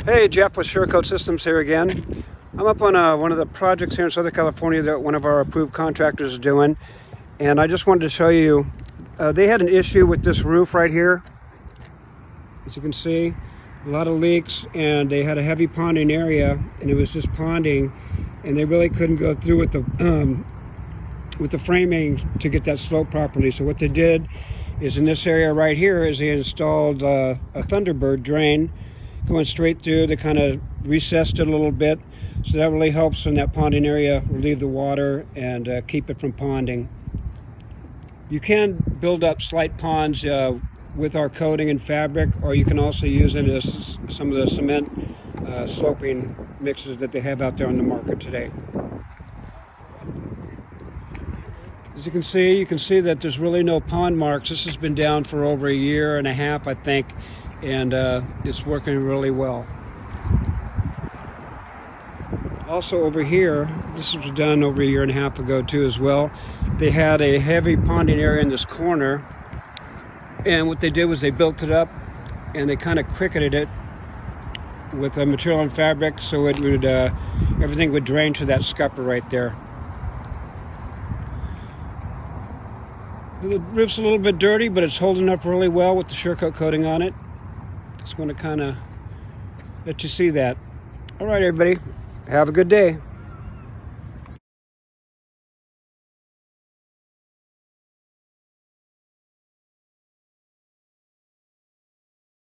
Hey, Jeff with Surecoat Systems here again. I'm up on one of the projects here in Southern California that one of our approved contractors is doing, and I just wanted to show you, they had an issue with this roof right here. As you can see, a lot of leaks, and they had a heavy ponding area, and it was just ponding, and they really couldn't go through with the framing to get that slope properly. So what they did is in this area right here is they installed a Thunderbird drain going straight through. They kind of recessed it a little bit, so that really helps in that ponding area, relieve the water and keep it from ponding. You can build up slight ponds with our coating and fabric, or you can also use it as some of the cement sloping mixes that they have out there on the market today. As you can see that there's really no pond marks. This has been down for over a year and a half, I think, and it's working really well. Also over here, this was done over a year and a half ago too as well. They had a heavy ponding area in this corner, and what they did was they built it up and they kind of cricketed it with a material and fabric, so it would everything would drain to that scupper right there. The roof's a little bit dirty, but it's holding up really well with the Surecoat coating on it. Just want to kind of let you see that. All right, everybody, have a good day.